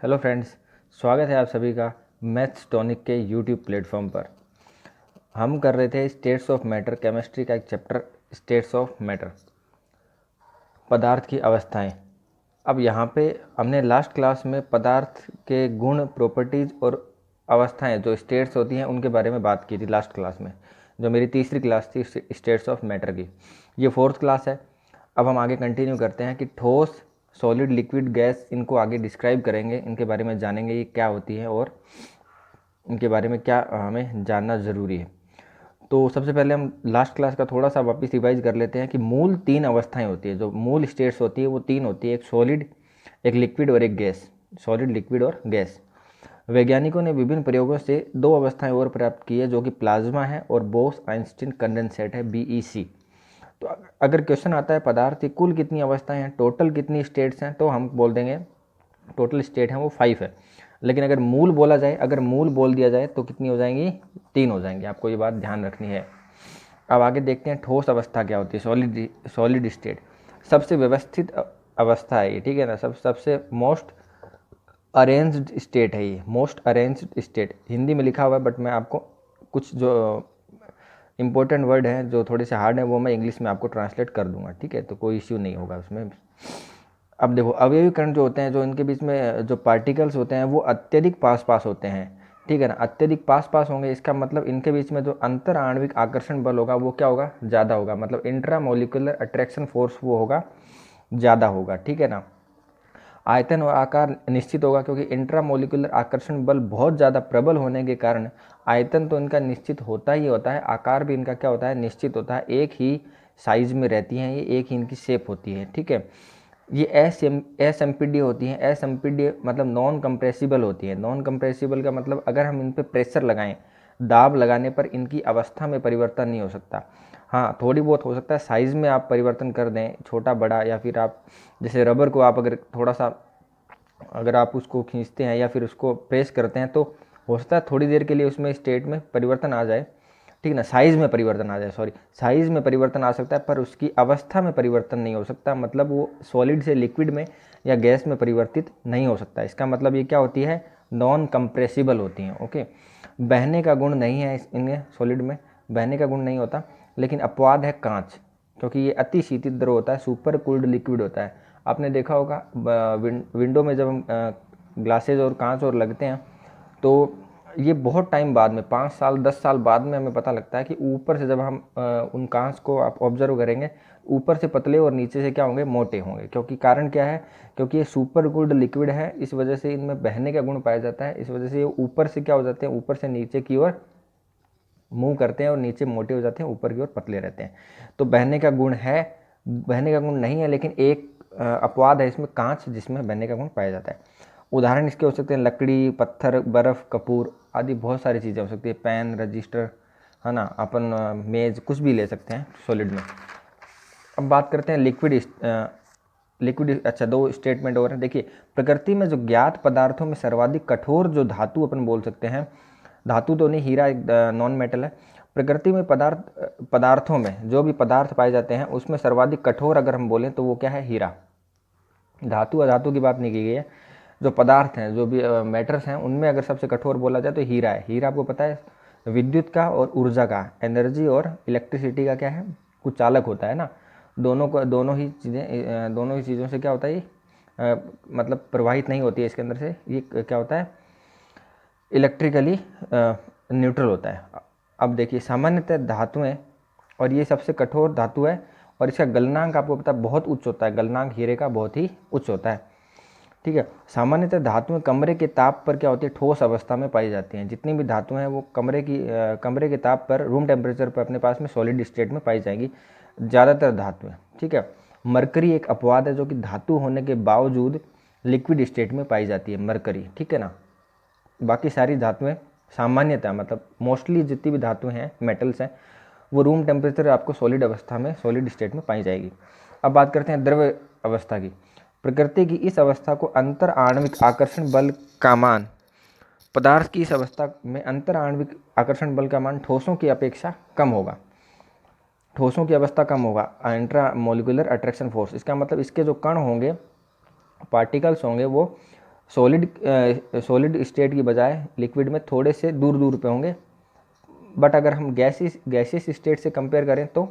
Hello friends, स्वागत है आप सभी का मैथ्स टॉनिक के यूट्यूब प्लेटफॉर्म पर। हम कर रहे थे स्टेट्स ऑफ मैटर, केमिस्ट्री का एक चैप्टर स्टेट्स ऑफ मैटर, पदार्थ की अवस्थाएं। अब यहाँ पे हमने लास्ट क्लास में पदार्थ के गुण, प्रॉपर्टीज़ और अवस्थाएं जो स्टेट्स होती हैं उनके बारे में बात की थी लास्ट क्लास में, जो मेरी तीसरी क्लास थी स्टेट्स ऑफ मैटर की। ये फोर्थ क्लास है। अब हम आगे कंटिन्यू करते हैं कि ठोस, सॉलिड, लिक्विड, गैस, इनको आगे डिस्क्राइब करेंगे, इनके बारे में जानेंगे ये क्या होती है और इनके बारे में क्या हमें जानना ज़रूरी है। तो सबसे पहले हम लास्ट क्लास का थोड़ा सा वापस रिवाइज कर लेते हैं कि मूल तीन अवस्थाएं होती है, जो मूल स्टेट्स होती है वो तीन होती है, एक सॉलिड, एक लिक्विड और एक गैस। सॉलिड, लिक्विड और गैस। वैज्ञानिकों ने विभिन्न प्रयोगों से दो अवस्थाएं और प्राप्त की है, जो कि प्लाज्मा है और बोस आइंस्टीन कंडेंसेट है, BEC। तो अगर क्वेश्चन आता है पदार्थ की कुल कितनी अवस्थाएं हैं, टोटल कितनी स्टेट्स हैं, तो हम बोल देंगे टोटल स्टेट है वो 5 है। लेकिन अगर मूल बोला जाए, अगर मूल बोल दिया जाए तो कितनी हो जाएंगी? 3 हो जाएंगी। आपको ये बात ध्यान रखनी है। अब आगे देखते हैं ठोस अवस्था क्या होती है। सॉलिड स्टेट सबसे व्यवस्थित अवस्था है ये, ठीक है ना। सबसे मोस्ट अरेंज्ड स्टेट है ये, मोस्ट अरेंज्ड स्टेट। हिंदी में लिखा हुआ है बट मैं आपको कुछ जो इंपॉर्टेंट वर्ड हैं जो थोड़े से हार्ड हैं वो मैं इंग्लिश में आपको ट्रांसलेट कर दूंगा, ठीक है। तो कोई इश्यू नहीं होगा उसमें। अब देखो, अवयवी कण जो होते हैं, जो इनके बीच में जो पार्टिकल्स होते हैं वो अत्यधिक पास पास होते हैं, ठीक है ना। अत्यधिक पास पास होंगे, इसका मतलब इनके बीच में जो अंतर आणविक आकर्षण बल होगा वो क्या होगा? ज़्यादा होगा। मतलब इंट्रा मोलिकुलर अट्रैक्शन फोर्स वो होगा, ज़्यादा होगा, ठीक है ना। आयतन और आकार निश्चित होगा, क्योंकि इंट्रा मोलिकुलर आकर्षण बल बहुत ज़्यादा प्रबल होने के कारण आयतन तो इनका निश्चित होता ही होता है, आकार भी इनका क्या होता है? निश्चित होता है। एक ही साइज में रहती हैं ये, एक ही इनकी शेप होती है, ठीक है। ये एसएमपीडी होती हैं। एसएमपीडी मतलब नॉन कंप्रेसिबल होती है। नॉन कंप्रेसिबल का मतलब अगर हम इन पर प्रेशर लगाएं, दाब लगाने पर इनकी अवस्था में परिवर्तन नहीं हो सकता। हाँ, थोड़ी बहुत हो सकता है, साइज़ में आप परिवर्तन कर दें, छोटा बड़ा, या फिर आप जैसे रबर को आप अगर थोड़ा सा अगर आप उसको खींचते हैं या फिर उसको प्रेस करते हैं तो हो सकता है थोड़ी देर के लिए उसमें स्टेट में परिवर्तन आ जाए, ठीक ना। साइज़ में परिवर्तन आ जाए, सॉरी, साइज़ में परिवर्तन आ सकता है पर उसकी अवस्था में परिवर्तन नहीं हो सकता। मतलब वो सॉलिड से लिक्विड में या गैस में परिवर्तित नहीं हो सकता। इसका मतलब ये क्या होती है? नॉन कंप्रेसिबल होती हैं, ओके। बहने का गुण नहीं है इनमें, सॉलिड में बहने का गुण नहीं होता। लेकिन अपवाद है कांच, क्योंकि ये अति शीतल द्रव होता है, सुपर कूल्ड लिक्विड होता है। आपने देखा होगा विंडो में जब हम ग्लासेज और कांच और लगते हैं तो ये बहुत टाइम बाद में, 5 साल 10 साल बाद में हमें पता लगता है कि ऊपर से जब हम उन कांच को आप ऑब्जर्व करेंगे, ऊपर से पतले और नीचे से क्या होंगे? मोटे होंगे। क्योंकि कारण क्या है? क्योंकि ये सुपर कूल्ड लिक्विड है, इस वजह से इनमें बहने का गुण पाया जाता है। इस वजह से ये ऊपर से क्या हो जाते हैं? ऊपर से नीचे की ओर मूव करते हैं और नीचे मोटे हो जाते हैं, ऊपर की ओर पतले रहते हैं। तो बहने का गुण है, बहने का गुण नहीं है, लेकिन एक अपवाद है इसमें, कांच, जिसमें बहने का गुण पाया जाता है। उदाहरण इसके हो सकते हैं लकड़ी, पत्थर, बर्फ़, कपूर आदि बहुत सारी चीज़ें हो सकती है, पेन, रजिस्टर, है ना, अपन मेज़, कुछ भी ले सकते हैं सॉलिड में। अब बात करते हैं लिक्विड। अच्छा, दो स्टेटमेंट और हैं। देखिए, प्रकृति में जो ज्ञात पदार्थों में सर्वाधिक कठोर जो धातु अपन बोल सकते हैं, धातु तो नहीं, हीरा एक नॉन मेटल है। प्रकृति में पदार्थों में जो भी पदार्थ पाए जाते हैं उसमें सर्वाधिक कठोर अगर हम बोलें तो वो क्या है? हीरा। धातु अधातु की बात नहीं की गई है। जो पदार्थ हैं, जो भी मैटर्स हैं, उनमें अगर सबसे कठोर बोला जाए तो हीरा है। हीरा आपको पता है विद्युत का और ऊर्जा का, एनर्जी और इलेक्ट्रिसिटी का क्या है? कुछ चालक होता है ना। दोनों ही चीज़ों से क्या होता है? ये मतलब प्रवाहित नहीं होती है इसके अंदर से। ये क्या होता है? इलेक्ट्रिकली न्यूट्रल होता है। अब देखिए, सामान्यतः धातुएं, और ये सबसे कठोर धातु है और इसका गलनांक आपको पता है बहुत उच्च होता है। गलनांक हीरे का बहुत ही उच्च होता है, ठीक है। सामान्यतः धातुएं कमरे के ताप पर क्या होती है? ठोस अवस्था में पाई जाती हैं। जितनी भी धातुएं हैं वो कमरे के ताप पर, रूम टेम्परेचर पर अपने पास में सॉलिड स्टेट में पाई जाएंगी, ज़्यादातर धातुएं, ठीक है। मरकरी एक अपवाद है, जो कि धातु होने के बावजूद लिक्विड स्टेट में पाई जाती है, मरकरी, ठीक है ना। बाकी सारी धातुएं सामान्यतः, मतलब मोस्टली जितनी भी धातुएं हैं, मेटल्स हैं, वो रूम टेम्परेचर आपको सॉलिड अवस्था में, सॉलिड स्टेट में पाई जाएगी। अब बात करते हैं द्रव अवस्था की। प्रकृति की इस अवस्था को अंतर आणविक आकर्षण बल का मान, पदार्थ की इस अवस्था में अंतर आणविक आकर्षण बल का मान ठोसों की अपेक्षा कम होगा। ठोसों की अवस्था कम होगा, इंट्रा मोलिकुलर अट्रैक्शन फोर्स। इसका मतलब इसके जो कण होंगे, पार्टिकल्स होंगे, वो सॉलिड स्टेट की बजाय लिक्विड में थोड़े से दूर दूर पे होंगे, बट अगर हम गैसियस स्टेट से कंपेयर करें तो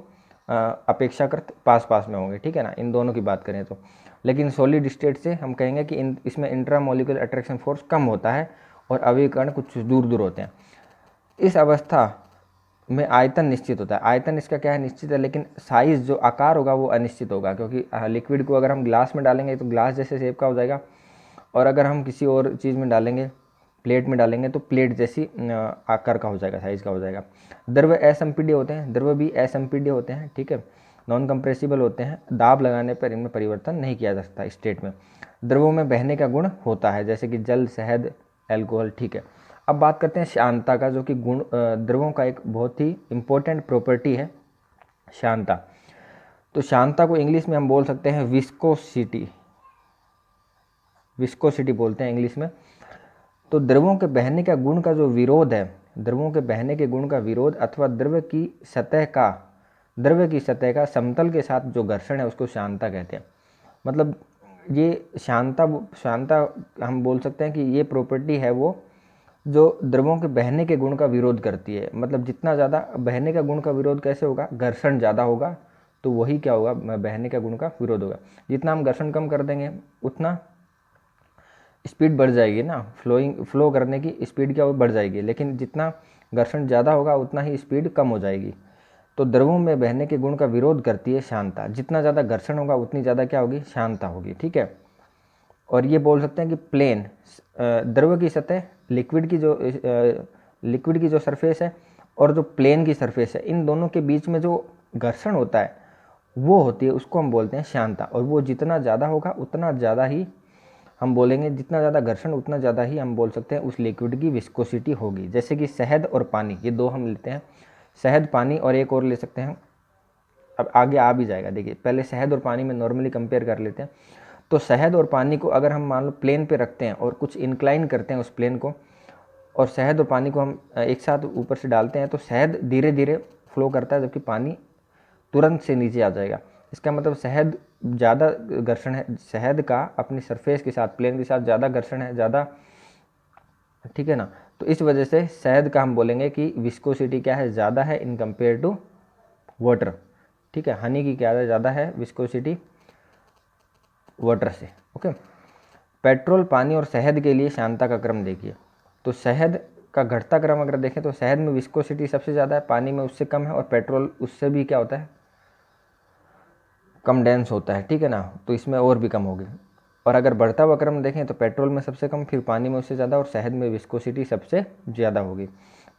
अपेक्षाकृत पास पास में होंगे, ठीक है ना, इन दोनों की बात करें तो। लेकिन सॉलिड स्टेट से हम कहेंगे कि इसमें इंट्रामोलिकुलर अट्रैक्शन फोर्स कम होता है और अवयवी कण कुछ दूर दूर होते हैं। इस अवस्था में आयतन निश्चित होता है। आयतन इसका क्या है, निश्चित है, लेकिन साइज जो आकार होगा वो अनिश्चित होगा, क्योंकि लिक्विड को अगर हम ग्लास में डालेंगे तो ग्लास जैसे शेप का हो जाएगा, और अगर हम किसी और चीज़ में डालेंगे, प्लेट में डालेंगे तो प्लेट जैसी आकार का हो जाएगा, साइज का हो जाएगा। द्रव असंपीड्य होते हैं, द्रव भी असंपीड्य होते हैं, ठीक है, नॉन कंप्रेसिबल होते हैं। दाब लगाने पर इनमें परिवर्तन नहीं किया जा सकता स्टेट में। द्रवों में बहने का गुण होता है, जैसे कि जल, शहद, एल्कोहल, ठीक है। अब बात करते हैं शांतता का, जो कि गुण द्रवों का एक बहुत ही इम्पोर्टेंट प्रॉपर्टी है शांतता। तो शांतता को इंग्लिश में हम बोल सकते हैं विस्कोसिटी, विस्कोसिटी बोलते हैं इंग्लिश में। तो द्रवों के बहने का गुण का जो विरोध है, द्रवों के बहने के गुण का विरोध अथवा द्रव की सतह का समतल के साथ जो घर्षण है उसको शांतता कहते हैं। मतलब ये शांतता हम बोल सकते हैं कि ये प्रॉपर्टी है वो जो द्रवों के बहने के गुण का विरोध करती है। मतलब जितना ज़्यादा बहने का गुण का विरोध कैसे होगा, घर्षण ज़्यादा होगा तो वही क्या होगा, बहने का गुण का विरोध होगा। जितना हम घर्षण कम कर देंगे उतना स्पीड बढ़ जाएगी ना, फ्लो करने की स्पीड क्या बढ़ जाएगी, लेकिन जितना घर्षण ज़्यादा होगा उतना ही स्पीड कम हो जाएगी। तो द्रवों में बहने के गुण का विरोध करती है शांतता। जितना ज़्यादा घर्षण होगा उतनी ज़्यादा क्या होगी, शांतता होगी, ठीक है। और ये बोल सकते हैं कि प्लेन द्रव की सतह, लिक्विड की जो सरफेस है और जो प्लेन की सरफेस है, इन दोनों के बीच में जो घर्षण होता है वो होती है, उसको हम बोलते हैं शांतता। और वो जितना ज़्यादा होगा उतना ज़्यादा ही हम बोलेंगे, जितना ज़्यादा घर्षण उतना ज़्यादा ही हम बोल सकते हैं उस लिक्विड की विस्कोसिटी होगी। जैसे कि शहद और पानी, ये दो हम लेते हैं, शहद, पानी, और एक और ले सकते हैं, अब आगे आ भी जाएगा। देखिए पहले शहद और पानी में नॉर्मली कंपेयर कर लेते हैं। तो शहद और पानी को अगर हम मान लो प्लेन पे रखते हैं और कुछ इंक्लाइन करते हैं उस प्लेन को, और शहद और पानी को हम एक साथ ऊपर से डालते हैं, तो शहद धीरे धीरे फ्लो करता है जबकि पानी तुरंत से नीचे आ जाएगा। इसका मतलब शहद ज़्यादा घर्षण है, शहद का अपनी सरफेस के साथ, प्लेन के साथ ज़्यादा घर्षण है, ज़्यादा, ठीक है ना। तो इस वजह से शहद का हम बोलेंगे कि विस्कोसिटी क्या है, ज़्यादा है इन कंपेयर टू वाटर, ठीक है। हनी की क्या ज़्यादा है विस्कोसिटी वाटर से, ओके। पेट्रोल, पानी और शहद के लिए शांतता का क्रम देखिए। तो शहद का घटता क्रम अगर देखें तो शहद में विस्कोसिटी सबसे ज़्यादा है, पानी में उससे कम है, और पेट्रोल उससे भी क्या होता है, कम डेंस होता है, ठीक है ना। तो इसमें और भी कम होगी। और अगर बढ़ता हुआ क्रम देखें तो पेट्रोल में सबसे कम, फिर पानी में उससे ज़्यादा, और शहद में विस्कोसिटी सबसे ज़्यादा होगी।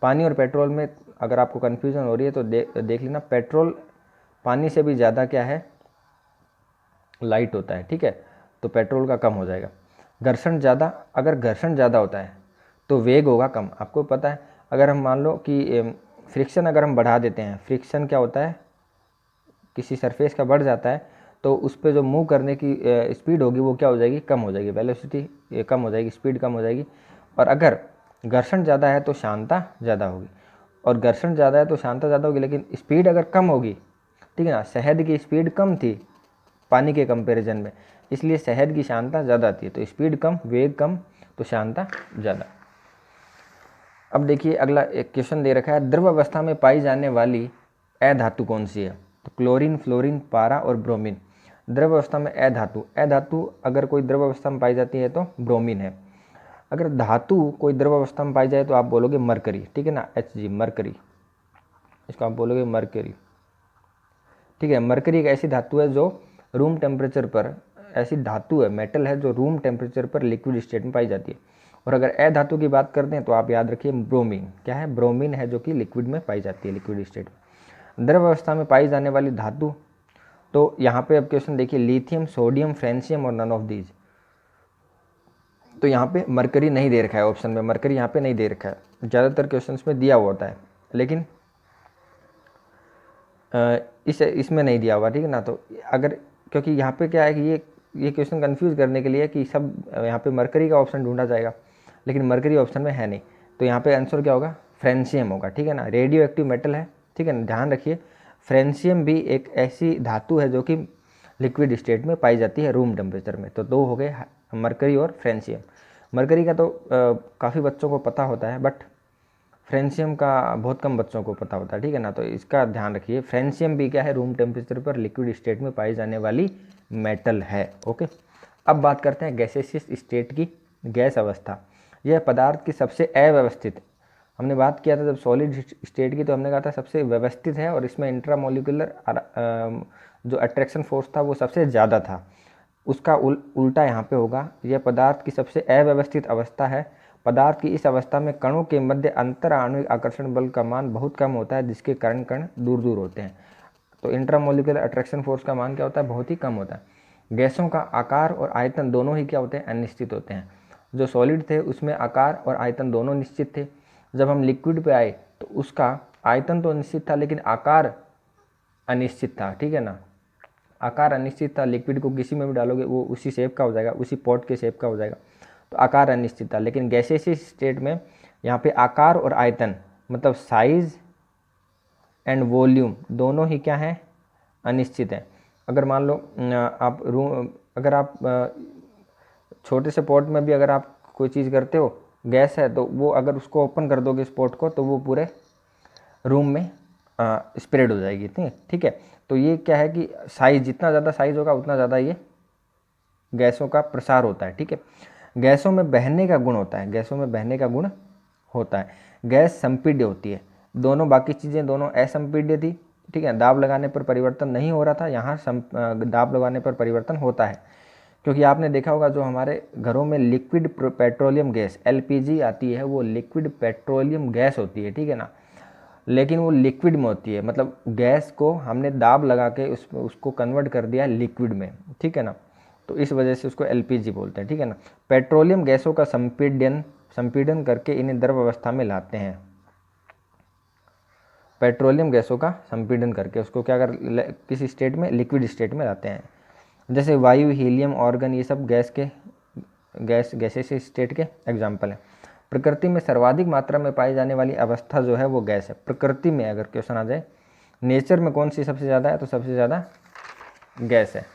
पानी और पेट्रोल में अगर आपको कन्फ्यूज़न हो रही है तो देख लेना, पेट्रोल पानी से भी ज़्यादा क्या है, लाइट होता है, ठीक है। तो पेट्रोल का कम हो जाएगा। घर्षण ज़्यादा, अगर घर्षण ज़्यादा होता है तो वेग होगा कम। आपको पता है अगर हम मान लो कि फ्रिक्शन अगर हम बढ़ा देते हैं, फ्रिक्शन क्या होता है, किसी सरफेस का बढ़ जाता है तो उस पर जो मूव करने की स्पीड होगी वो क्या हो जाएगी, कम हो जाएगी, वेलोसिटी कम हो जाएगी, स्पीड कम हो जाएगी। और अगर घर्षण ज़्यादा है तो शांतता ज़्यादा होगी, और घर्षण ज़्यादा है तो शांतता ज़्यादा होगी, लेकिन स्पीड अगर कम होगी, ठीक है ना। शहद की स्पीड कम थी पानी के कंपैरिजन में, इसलिए शहद की शांतता ज़्यादा आती है। तो स्पीड कम, वेग कम, तो शांतता ज़्यादा। अब देखिए अगला एक क्वेश्चन दे रखा है, द्रव अवस्था में पाई जाने वाली अधातु कौन सी है। तो क्लोरीन, फ्लोरीन, पारा और ब्रोमीन। द्रव अवस्था में अधातु अगर कोई द्रव अवस्था में पाई जाती है तो ब्रोमीन है। अगर धातु कोई द्रव अवस्था में पाई जाए तो आप बोलोगे मरकरी, ठीक है ना, Hg, मरकरी, इसको आप बोलोगे मरकरी, ठीक है। मरकरी एक ऐसी धातु है जो रूम टेम्परेचर पर, ऐसी धातु है, मेटल है जो रूम टेम्परेचर पर लिक्विड स्टेट में पाई जाती है। और अगर अधातु की बात करते हैं तो आप याद रखिए ब्रोमीन, क्या है, ब्रोमीन है जो कि लिक्विड में पाई जाती है, लिक्विड स्टेट में। द्रव अवस्था में पाई जाने वाली धातु, तो यहाँ पे अब क्वेश्चन देखिए, लिथियम, सोडियम, फ्रेंशियम और नन ऑफ दीज। तो यहाँ पे मरकरी नहीं दे रखा है ऑप्शन में, मरकरी यहाँ पे नहीं दे रखा है, ज़्यादातर क्वेश्चंस में दिया हुआ होता है, लेकिन इसमें नहीं दिया हुआ, ठीक है ना। तो अगर, क्योंकि यहाँ पे क्या है कि ये क्वेश्चन कंफ्यूज करने के लिए कि सब यहाँ पे मरकरी का ऑप्शन ढूंढा जाएगा, लेकिन मरकरी ऑप्शन में है नहीं। तो यहाँ पे आंसर क्या होगा, फ्रेंशियम होगा, ठीक है ना। रेडियो एक्टिव मेटल है, ठीक है ना, ध्यान रखिए। फ्रेंशियम भी एक ऐसी धातु है जो कि लिक्विड स्टेट में पाई जाती है रूम टेम्परेचर में। तो दो हो गए, मरकरी और फ्रेंशियम। मरकरी का तो काफ़ी बच्चों को पता होता है, बट फ्रेंशियम का बहुत कम बच्चों को पता होता है, ठीक है ना। तो इसका ध्यान रखिए। फ्रेंशियम भी क्या है, रूम टेम्परेचर पर लिक्विड स्टेट में पाई जाने वाली मेटल है। ओके, अब बात करते हैं गैसेसियस स्टेट की, गैस अवस्था। यह पदार्थ की सबसे अव्यवस्थित, हमने बात किया था जब सॉलिड स्टेट की, तो हमने कहा था सबसे व्यवस्थित है और इसमें इंट्रामोलिकुलर जो अट्रैक्शन फोर्स था वो सबसे ज़्यादा था। उसका उल्टा यहाँ पे होगा, यह पदार्थ की सबसे अव्यवस्थित अवस्था है। पदार्थ की इस अवस्था में कणों के मध्य अंतर आणविक आकर्षण बल का मान बहुत कम होता है, जिसके कारण कण दूर दूर होते हैं। तो इंट्रामोलिकुलर अट्रैक्शन फोर्स का मान क्या होता है, बहुत ही कम होता है। गैसों का आकार और आयतन दोनों ही क्या होते हैं, अनिश्चित होते हैं। जो सॉलिड थे उसमें आकार और आयतन दोनों निश्चित थे। जब हम लिक्विड पे आए तो उसका आयतन तो निश्चित था लेकिन आकार अनिश्चित था, ठीक है ना। आकार अनिश्चित था, लिक्विड को किसी में भी डालोगे वो उसी शेप का हो जाएगा, उसी पॉट के शेप का हो जाएगा, तो आकार अनिश्चित था। लेकिन गैसेसियस स्टेट में यहाँ पे आकार और आयतन, मतलब साइज एंड वॉल्यूम दोनों ही क्या है, अनिश्चित है। अगर मान लो आप अगर आप छोटे से पॉट में भी अगर आप कोई चीज़ करते हो, गैस है, तो वो अगर उसको ओपन कर दोगे इस पॉट को, तो वो पूरे रूम में स्प्रेड हो जाएगी, ठीक है। तो ये क्या है कि साइज, जितना ज़्यादा साइज होगा उतना ज़्यादा ये गैसों का प्रसार होता है, ठीक है। गैसों में बहने का गुण होता है, गैसों में बहने का गुण होता है। गैस संपीड्य होती है, दोनों बाकी चीज़ें दोनों असंपीड्य थी, ठीक है। दाब लगाने पर परिवर्तन नहीं हो रहा था, यहाँ दाब लगाने पर परिवर्तन होता है। क्योंकि आपने देखा होगा जो हमारे घरों में लिक्विड पेट्रोलियम गैस एलपीजी आती है, वो लिक्विड पेट्रोलियम गैस होती है, ठीक है ना। लेकिन वो लिक्विड में होती है, मतलब गैस को हमने दाब लगा के उसको कन्वर्ट कर दिया लिक्विड में, ठीक है ना। तो इस वजह से उसको एलपीजी बोलते हैं, ठीक है ना। पेट्रोलियम गैसों का संपीड़न करके इन्हें द्रव अवस्था में लाते हैं। पेट्रोलियम गैसों का संपीड़न करके उसको क्या कर किसी स्टेट में, लिक्विड स्टेट में लाते हैं। जैसे वायु, हीलियम, ऑर्गन, ये सब गैसेस स्टेट के एग्जाम्पल हैं। प्रकृति में सर्वाधिक मात्रा में पाई जाने वाली अवस्था जो है वो गैस है। प्रकृति में अगर क्वेश्चन आ जाए, नेचर में कौन सी सबसे ज़्यादा है, तो सबसे ज़्यादा गैस है।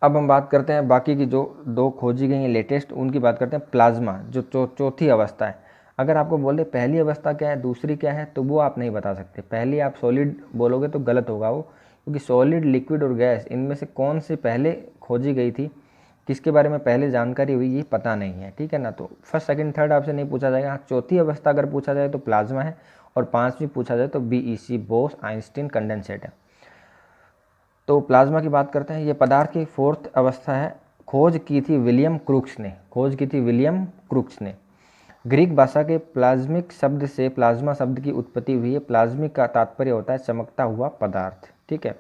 अब हम बात करते हैं बाकी की जो दो खोजी गई हैं लेटेस्ट, उनकी बात करते हैं। प्लाज्मा जो चौथी अवस्था है। अगर आपको बोले पहली अवस्था क्या है, दूसरी क्या है, तो वो आप नहीं बता सकते। पहली आप सॉलिड बोलोगे तो गलत होगा वो, क्योंकि सॉलिड, लिक्विड और गैस, इनमें से कौन सी पहले खोजी गई थी, किसके बारे में पहले जानकारी हुई, ये पता नहीं है, ठीक है ना। तो फर्स्ट, सेकंड, थर्ड आपसे नहीं पूछा जाएगा। चौथी अवस्था अगर पूछा जाए तो प्लाज्मा है, और पांचवी पूछा जाए तो बीईसी, बोस आइंस्टीन कंडेंसेट है। तो प्लाज्मा की बात करते हैं। ये पदार्थ की फोर्थ अवस्था है। खोज की थी विलियम क्रूक्स ने। ग्रीक भाषा के प्लाज्मिक शब्द से प्लाज्मा शब्द की उत्पत्ति हुई है। प्लाज्मिक का तात्पर्य होता है चमकता हुआ पदार्थ, ठीक है।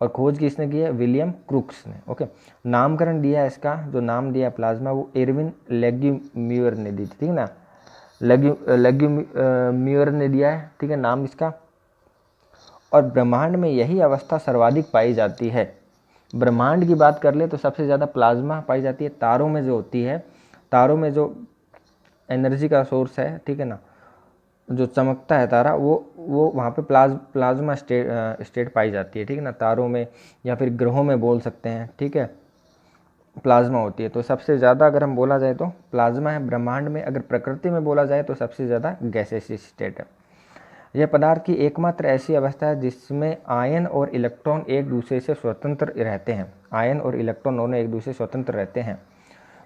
और खोज किसने की है, विलियम क्रूक्स ने। ओके, नामकरण दिया है इसका, जो नाम दिया प्लाज्मा, वो एरविन लेग्यूम्यूर ने दी थी, ठीक है ना। लेग्यूम्यूर ने दिया है, ठीक है, नाम इसका। और ब्रह्मांड में यही अवस्था सर्वाधिक पाई जाती है। ब्रह्मांड की बात कर ले तो सबसे ज़्यादा प्लाज्मा पाई जाती है। तारों में जो होती है, तारों में जो एनर्जी का सोर्स है, ठीक है ना, जो चमकता है तारा, वो वहाँ पे प्लाज्मा स्टेट पाई जाती है, ठीक है ना। तारों में या फिर ग्रहों में बोल सकते हैं, ठीक है, प्लाज्मा होती है। तो सबसे ज़्यादा अगर हम बोला जाए तो प्लाज्मा है ब्रह्मांड में। अगर प्रकृति में बोला जाए तो सबसे ज़्यादा गैसेस स्टेट है। यह पदार्थ की एकमात्र ऐसी अवस्था है जिसमें आयन और इलेक्ट्रॉन एक दूसरे से स्वतंत्र रहते हैं। आयन और इलेक्ट्रॉन दोनों एक दूसरे से स्वतंत्र रहते हैं।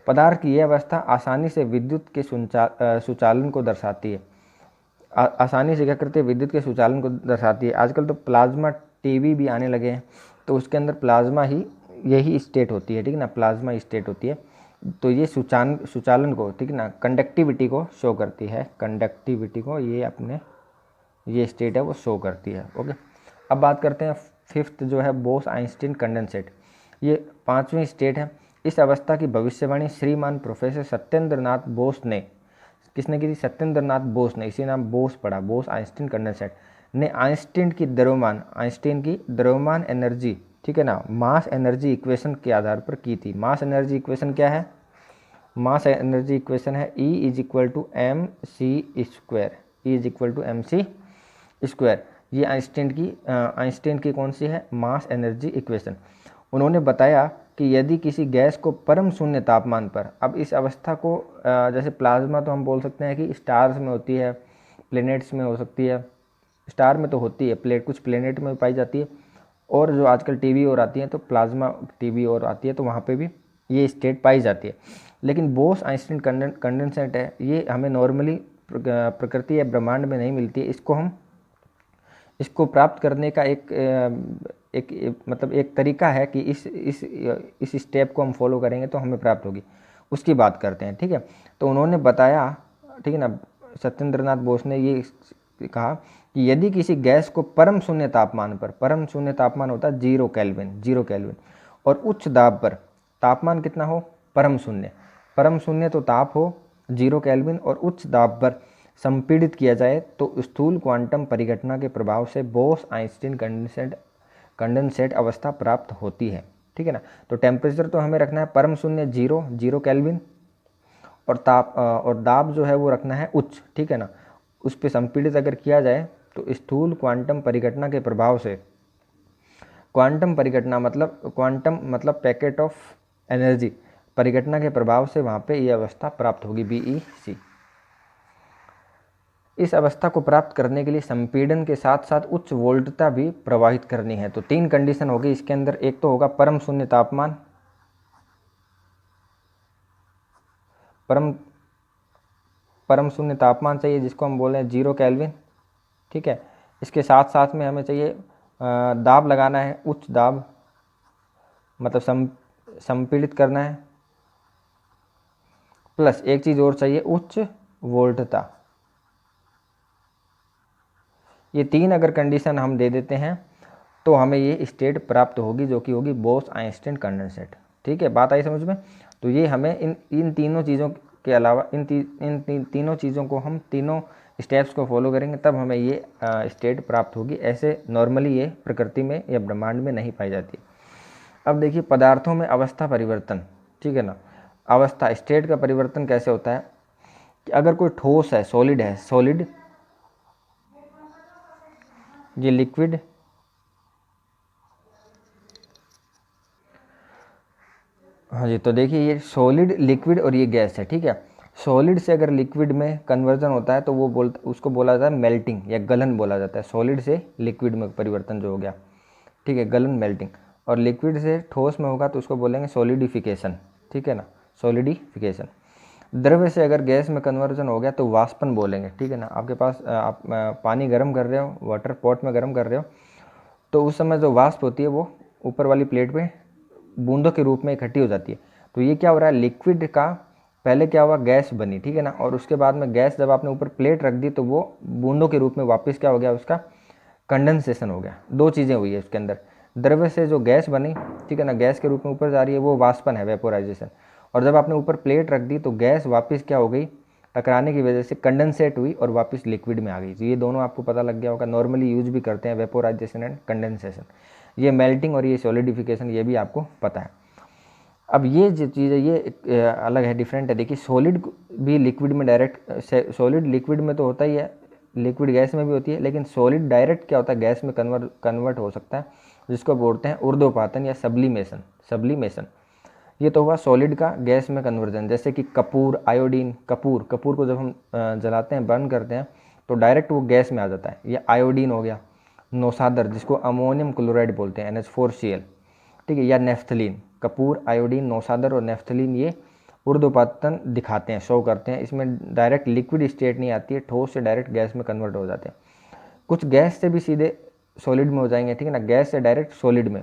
पदार्थ की यह अवस्था आसानी से विद्युत के सुचालन को दर्शाती है। आसानी से क्या करती है, विद्युत के सुचालन को दर्शाती है। आजकल तो प्लाज्मा टीवी भी आने लगे हैं, तो उसके अंदर प्लाज्मा ही यही स्टेट होती है, ठीक है ना, प्लाज्मा स्टेट होती है। तो ये सुचालन को, ठीक है ना, कंडक्टिविटी को शो करती है। कंडक्टिविटी को ये अपने ये स्टेट है वो शो करती है। ओके, अब बात करते हैं फिफ्थ जो है बोस आइंस्टीन कंडेंसेट। ये पांचवी स्टेट है। इस अवस्था की भविष्यवाणी श्रीमान प्रोफेसर सत्येंद्र नाथ बोस ने, किसने की थी, सत्येंद्र नाथ बोस ने, इसी नाम बोस पढ़ा, बोस आइंस्टीन कंडेंसेट ने आइंस्टीन की द्रव्यमान एनर्जी, ठीक है ना, मास एनर्जी इक्वेशन के आधार पर की थी। मास एनर्जी इक्वेशन क्या है, मास एनर्जी इक्वेशन है E is equal to M C square, E is equal to M C square. ये आइंस्टीन की कौन सी है, मास एनर्जी इक्वेशन। उन्होंने बताया कि यदि किसी गैस को परम शून्य तापमान पर, अब इस अवस्था को जैसे प्लाज्मा तो हम बोल सकते हैं कि स्टार्स में होती है, प्लेनेट्स में हो सकती है, स्टार में तो होती है, कुछ प्लेनेट में पाई जाती है, और जो आजकल टीवी और आती है तो प्लाज्मा टीवी और आती है तो वहाँ पे भी ये स्टेट पाई जाती है। लेकिन बोस आइंस्टीन कंडेंसेट है, ये हमें नॉर्मली प्रकृति या ब्रह्मांड में नहीं मिलती है। इसको प्राप्त करने का मतलब एक तरीका है कि इस स्टेप को हम फॉलो करेंगे तो हमें प्राप्त होगी, उसकी बात करते हैं। ठीक है, तो उन्होंने बताया, ठीक है ना, सत्येंद्रनाथ बोस ने ये कहा कि यदि किसी गैस को परम शून्य तापमान पर, परम शून्य तापमान होता है 0 केल्विन, 0 केल्विन, और उच्च दाब पर, तापमान कितना हो, परम शून्य, परम शून्य तो ताप हो 0 केल्विन, और उच्च दाब पर संपीड़ित किया जाए तो स्थूल क्वांटम परिघटना के प्रभाव से बोस आइंस्टीन कंडेंसेट अवस्था प्राप्त होती है। ठीक है ना, तो टेम्परेचर तो हमें रखना है परम शून्य 0 केल्विन, और दाब जो है वो रखना है उच्च। ठीक है ना, उस पर संपीड़ित अगर किया जाए तो स्थूल क्वांटम परिघटना के प्रभाव से, क्वांटम परिघटना मतलब क्वांटम मतलब पैकेट ऑफ एनर्जी, परिघटना के प्रभाव से वहाँ पे ये अवस्था प्राप्त होगी, BEC। इस अवस्था को प्राप्त करने के लिए संपीड़न के साथ साथ उच्च वोल्टता भी प्रवाहित करनी है। तो 3 कंडीशन होगी इसके अंदर, एक तो होगा परम शून्य तापमान, परम शून्य तापमान चाहिए जिसको हम बोले 0 केल्विन। ठीक है, इसके साथ साथ में हमें चाहिए दाब लगाना है, उच्च दाब, मतलब संपीड़ित करना है, प्लस एक चीज़ और चाहिए, उच्च वोल्टता। ये 3 अगर कंडीशन हम दे देते हैं तो हमें ये स्टेट प्राप्त होगी, जो कि होगी बोस आइंस्टीन कंडेंसेट। ठीक है, बात आई समझ में। तो ये हमें इन तीनों चीज़ों के अलावा तीनों चीज़ों को, हम तीनों स्टेप्स को फॉलो करेंगे तब हमें ये स्टेट प्राप्त होगी। ऐसे नॉर्मली ये प्रकृति में या ब्रह्मांड में नहीं पाई जाती। अब देखिए पदार्थों में अवस्था परिवर्तन। ठीक है ना, अवस्था स्टेट का परिवर्तन कैसे होता है कि अगर कोई ठोस है, सॉलिड है, सॉलिड, ये लिक्विड, हाँ जी, तो देखिए ये सॉलिड, लिक्विड और ये गैस है। ठीक है, सॉलिड से अगर लिक्विड में कन्वर्जन होता है तो उसको बोला जाता है मेल्टिंग या गलन बोला जाता है। सॉलिड से लिक्विड में परिवर्तन जो हो गया, ठीक है, गलन, मेल्टिंग। और लिक्विड से ठोस में होगा तो उसको बोलेंगे सॉलिडिफिकेशन। ठीक है ना, सॉलिडिफिकेशन। द्रव्य से अगर गैस में कन्वर्जन हो गया तो वाष्पन बोलेंगे। ठीक है ना, आपके पास आप पानी गर्म कर रहे हो, वाटर पॉट में गर्म कर रहे हो, तो उस समय जो वाष्प होती है वो ऊपर वाली प्लेट पे बूंदों के रूप में इकट्ठी हो जाती है। तो ये क्या हो रहा है, लिक्विड का पहले क्या हुआ, गैस बनी। ठीक है ना, और उसके बाद में गैस जब आपने ऊपर प्लेट रख दी तो वो बूंदों के रूप में वापस क्या हो गया, उसका कंडेंसेशन हो गया। 2 चीज़ें हुई है उसके अंदर, द्रव्य से जो गैस बनी, ठीक है ना, गैस के रूप में ऊपर जा रही है, वो वाष्पन है, वेपोराइजेशन। और जब आपने ऊपर प्लेट रख दी तो गैस वापस क्या हो गई, टकराने की वजह से कंडेंसेट हुई और वापस लिक्विड में आ गई। तो ये दोनों आपको पता लग गया होगा, नॉर्मली यूज भी करते हैं, वेपोराइजेशन एंड कंडेंसेशन। ये मेल्टिंग और ये सॉलिडिफिकेशन, ये भी आपको पता है। अब ये जो चीज़ है ये अलग है, डिफरेंट है। देखिए सॉलिड भी लिक्विड में डायरेक्ट, सॉलिड लिक्विड में तो होता ही है, लिक्विड गैस में भी होती है, लेकिन सॉलिड डायरेक्ट क्या होता है, गैस में कन्वर्ट हो सकता है, जिसको बोलते हैं ऊर्ध्वपातन या सब्लिमेशन। सब्लिमेशन ये तो हुआ सॉलिड का गैस में कन्वर्जन। जैसे कि कपूर, आयोडीन, कपूर को जब हम जलाते हैं, बर्न करते हैं, तो डायरेक्ट वो गैस में आ जाता है। ये आयोडीन हो गया, नौसादर जिसको अमोनियम क्लोराइड बोलते हैं, NH4Cl। ठीक है, या नेफ्थलीन, कपूर, आयोडीन, नौसादर और नेफ्थलीन ये ऊर्ध्वपातन दिखाते हैं, शो करते हैं। इसमें डायरेक्ट लिक्विड स्टेट नहीं आती है, ठोस से डायरेक्ट गैस में कन्वर्ट हो जाते हैं। कुछ गैस से भी सीधे सॉलिड में हो जाएंगे। ठीक है ना, गैस से डायरेक्ट सॉलिड में,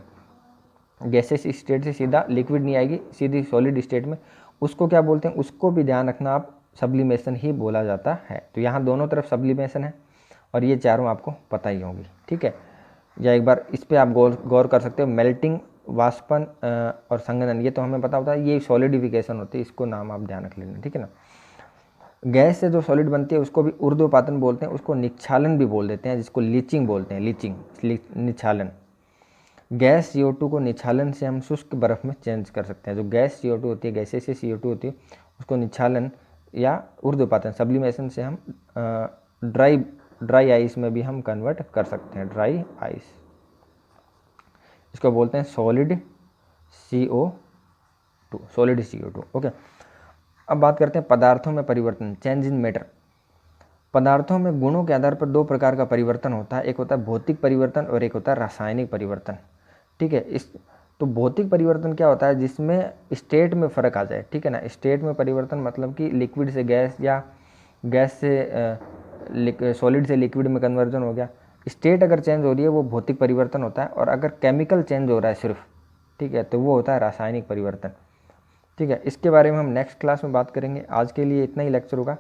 गैसेस स्टेट से सीधा लिक्विड नहीं आएगी, सीधी सॉलिड स्टेट में। उसको क्या बोलते हैं, उसको भी ध्यान रखना आप, सब्लिमेशन ही बोला जाता है। तो यहाँ दोनों तरफ सब्लिमेशन है और ये चारों आपको पता ही होंगी। ठीक है, या एक बार इस पर आप गौर कर सकते हो, मेल्टिंग, वाष्पन और संघनन, ये तो हमें पता होता है, ये सॉलिडिफिकेशन होती है, इसको नाम आप ध्यान रख लेना। ठीक है ना, गैस से जो सॉलिड बनती है उसको भी ऊर्ध्वपातन बोलते हैं, उसको निक्षालन भी बोल देते हैं, जिसको लीचिंग बोलते हैं, लीचिंग, निक्षालन। गैस CO2 को निक्षालन से हम शुष्क बर्फ में चेंज कर सकते हैं। जो गैस CO2 होती है, गैसेस से CO2 होती है, उसको निक्षालन या ऊर्ध्वपातन, सब्लिमेशन से हम ड्राई आइस में भी हम कन्वर्ट कर सकते हैं, ड्राई आइस। इसको बोलते हैं solid CO2, solid CO2। Okay, अब बात करते हैं पदार्थों में परिवर्तन, चेंज इन मैटर। पदार्थों में गुणों के आधार पर दो प्रकार का परिवर्तन होता है, एक होता है भौतिक परिवर्तन और एक होता है रासायनिक परिवर्तन। ठीक है, इस तो भौतिक परिवर्तन क्या होता है, जिसमें स्टेट में फ़र्क आ जाए। ठीक है ना, स्टेट में परिवर्तन मतलब कि लिक्विड से गैस या गैस से सॉलिड से लिक्विड में कन्वर्जन हो गया। स्टेट अगर चेंज हो रही है वो भौतिक परिवर्तन होता है, और अगर केमिकल चेंज हो रहा है सिर्फ, ठीक है, तो वो होता है रासायनिक परिवर्तन। ठीक है, इसके बारे में हम नेक्स्ट क्लास में बात करेंगे। आज के लिए इतना ही लेक्चर होगा।